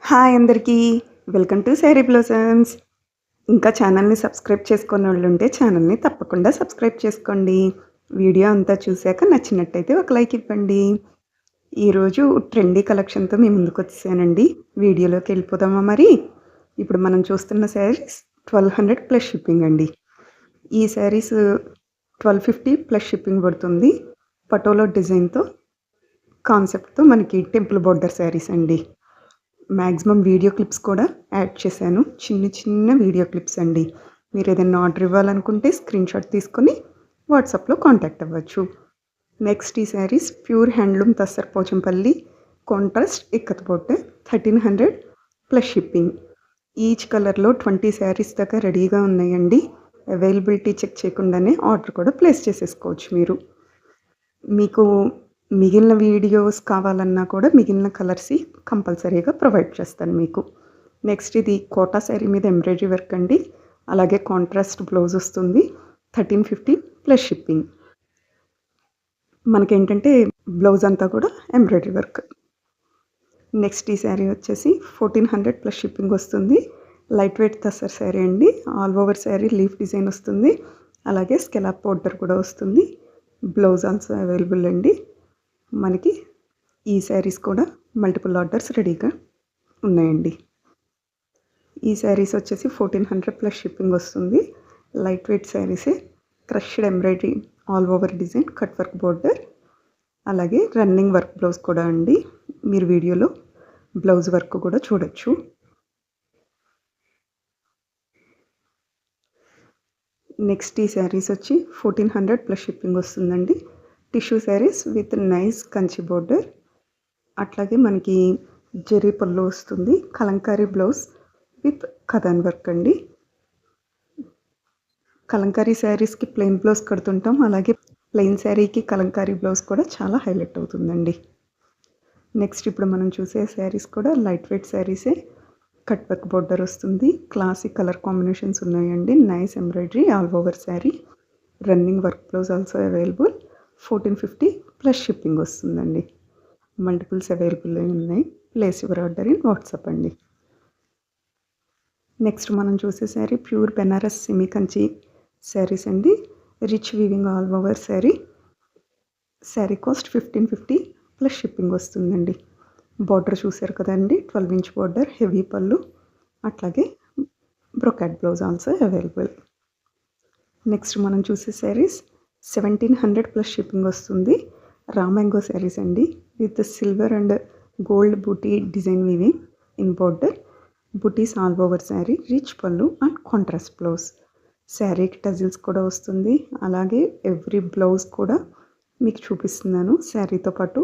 Hi అందరికీ. Welcome to sari blossoms. ఇంకా ఛానల్‌ని సబ్స్క్రైబ్ చేసుకోనోళ్ళుంటే ఛానల్‌ని తప్పకుండా సబ్స్క్రైబ్ చేసుకోండి. వీడియో అంతా చూసాక నచ్చినట్టయితే ఒక లైక్ ఇవ్వండి. ఈరోజు ట్రెండీ కలెక్షన్‌తో మీ ముందుకొచ్చేసానండి. వీడియోలోకి వెళ్ళిపోదామా మరి? ఇప్పుడు మనం చూస్తున్న శారీస్ 1200 ప్లస్ షిప్పింగ్ అండి. ఈ శారీస్ 1250 ప్లస్ షిప్పింగ్ పడుతుంది. పటోలా డిజైన్‌తో కాన్సెప్ట్‌తో మనకి టెంపుల్ బోర్డర్ శారీస్ అండి. మ్యాక్సిమం వీడియో క్లిప్స్ కూడా యాడ్ చేశాను. చిన్న చిన్న వీడియో క్లిప్స్ అండి. మీరు ఏదైనా ఆర్డర్ ఇవ్వాలనుకుంటే స్క్రీన్‌షాట్ తీసుకొని వాట్సాప్‌లో కాంటాక్ట్ అవ్వచ్చు. నెక్స్ట్ ఈ saris pure handloom tussar Pochampally contrast ikat border 1300 plus shipping. Each కలర్‌లో 20 శారీస్ దాకా రెడీగా ఉన్నాయండి. అవైలబిలిటీ చెక్ చేయకుండానే ఆర్డర్ కూడా ప్లేస్ చేసేసుకోవచ్చు మీరు. మీకు మిగిలిన వీడియోస్ కావాలన్నా కూడా మిగిలిన కలర్స్ కంపల్సరీగా ప్రొవైడ్ చేస్తాను మీకు. నెక్స్ట్ ఇది కోటా శారీ మీద ఎంబ్రాయిడరీ వర్క్ అండి. అలాగే కాంట్రాస్ట్ బ్లౌజ్ వస్తుంది. 1350 ప్లస్ షిప్పింగ్. మనకేంటంటే బ్లౌజ్ అంతా కూడా ఎంబ్రాయిడరీ వర్క్. నెక్స్ట్ ఈ శారీ వచ్చేసి 1400 ప్లస్ షిప్పింగ్ వస్తుంది. లైట్ వెయిట్ తస్సర్ శారీ అండి. All over sari leaf design వస్తుంది. అలాగే స్కెలాప్ బోర్డర్ కూడా వస్తుంది. బ్లౌజ్ ఆల్సో అవైలబుల్ అండి. మనకి ఈ శారీస్ కూడా మల్టిపుల్ ఆర్డర్స్ రెడీగా ఉన్నాయండి. ఈ శారీస్ వచ్చేసి 1400 ప్లస్ షిప్పింగ్ వస్తుంది. లైట్ వెయిట్ శారీసే. Crushed embroidery all over design cut work border, అలాగే రన్నింగ్ వర్క్ బ్లౌజ్ కూడా అండి. మీరు వీడియోలో బ్లౌజ్ వర్క్ కూడా చూడొచ్చు. నెక్స్ట్ ఈ శారీస్ వచ్చి 1400 ప్లస్ షిప్పింగ్ వస్తుందండి. Tissue saris with nice Kanchi border, అట్లాగే మనకి జరీ పళ్ళు వస్తుంది. Kalamkari blouse with katan work అండి. కలంకారీ శారీస్కి ప్లెయిన్ బ్లౌజ్ కడుతుంటాం. అలాగే ప్లెయిన్ శారీకి కలంకారీ బ్లౌజ్ కూడా చాలా హైలైట్ అవుతుందండి. నెక్స్ట్ ఇప్పుడు మనం చూసే శారీస్ కూడా లైట్ వెయిట్ శారీసే. కట్ వర్క్ బోర్డర్ వస్తుంది. క్లాసిక్ కలర్ కాంబినేషన్స్ ఉన్నాయండి. Nice embroidery all over sari. Running work blouse also available. 1450 plus shipping వస్తుందండి. మల్టిపుల్స్ అవైలబుల్ ఉన్నాయి. Place your order in WhatsApp అండి. నెక్స్ట్ మనం చూసే శారీ ప్యూర్ బెనారస్ సెమీ కంచి శారీస్ అండి. Rich weaving all over sari. Sari cost 1550 plus shipping వస్తుందండి. Border చూసారు కదండి, 12 ఇంచ్ బార్డర్, హెవీ పళ్ళు, అట్లాగే brocade blouse also available. Next మనం చూసే శారీస్ 1700 ప్లస్ షిప్పింగ్ వస్తుంది. రామ్యాంగో శారీస్ అండి. With silver and gold buti design weaving in border. Butis all over sari, rich pallu and contrast blouse. శారీకి టజిల్స్ కూడా వస్తుంది. అలాగే ఎవ్రీ బ్లౌజ్ కూడా మీకు చూపిస్తున్నాను శారీతో పాటు.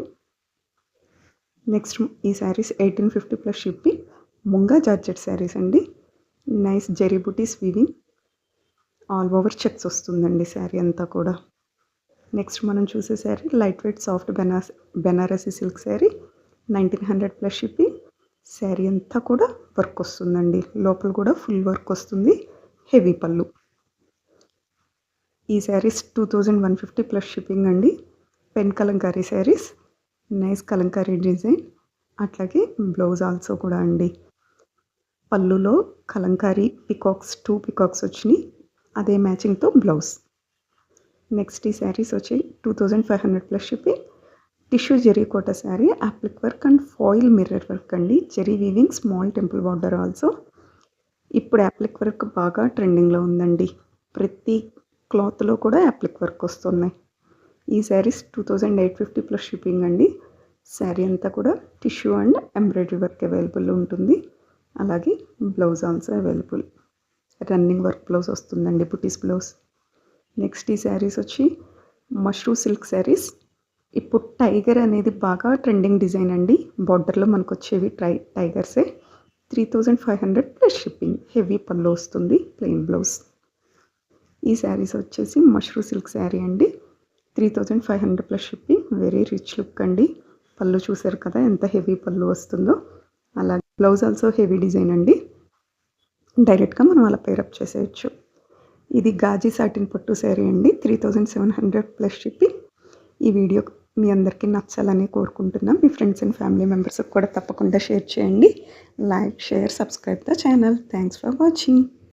నెక్స్ట్ ఈ saris 1850 plus shipping. Munga georgette saris అండి. నైస్ జరీ బూటీస్ వీవింగ్ ఆల్ ఓవర్ చెక్స్ వస్తుందండి శారీ అంతా కూడా. నెక్స్ట్ మనం చూసే sari light weight soft Banarasi silk sari. 1900 plus shipping. Sari అంతా కూడా వర్క్ వస్తుందండి. లోపల కూడా ఫుల్ వర్క్ వస్తుంది. హెవీ పళ్ళు. ఈ శారీస్ 2150 ప్లస్ షిప్పింగ్ అండి. Pen Kalamkari saris. Nice Kalamkari design, అట్లాగే బ్లౌజ్ ఆల్సో కూడా అండి. పళ్ళులో కలంకారీ పికాక్స్ 2 పికాక్స్ వచ్చినాయి. అదే మ్యాచింగ్తో బ్లౌజ్. నెక్స్ట్ ఈ శారీస్ వచ్చి 2500 plus shipping. Tissue zari Kota sari, applique work and foil mirror work అండి. Zari weaving small temple border also. ఇప్పుడు అప్లిక్ వర్క్ బాగా ట్రెండింగ్లో ఉందండి. ప్రతి క్లాత్లో కూడా అప్లిక్ వర్క్ వస్తున్నాయి. ఈ శారీస్ 2850 ప్లస్ షిప్పింగ్ అండి. శారీ అంతా కూడా tissue and embroidery work available ఉంటుంది. అలాగే blouse also available. Running work blouse వస్తుందండి, బుటీస్ బ్లౌజ్. నెక్స్ట్ ఈ శారీస్ వచ్చి మష్రూ సిల్క్ శారీస్. ఇప్పుడు టైగర్ అనేది బాగా ట్రెండింగ్ డిజైన్ అండి. బార్డర్లో మనకు వచ్చేవి టైగర్సే. 3500 ప్లస్ షిప్పింగ్. హెవీ పళ్ళు వస్తుంది, ప్లెయిన్ బ్లౌజ్. ఈ శారీస్ వచ్చేసి మష్రూ సిల్క్ శారీ అండి. 3500 plus shipping. Very rich look అండి. పళ్ళు చూసారు కదా ఎంత హెవీ పళ్ళు వస్తుందో. అలాగే బ్లౌజ్ ఆల్సో హెవీ డిజైన్ అండి. డైరెక్ట్గా మనం అలా పేరప్ చేసేయచ్చు. ఇది గాజీ సాటిన్ పట్టు శారీ అండి. 3700 ప్లస్ షిప్పింగ్. ఈ వీడియో మీ అందరికీ నచ్చాలని కోరుకుంటున్నాం. మీ ఫ్రెండ్స్ అండ్ ఫ్యామిలీ మెంబర్స్కి కూడా తప్పకుండా షేర్ చేయండి. Like, share, subscribe the channel. Thanks for watching.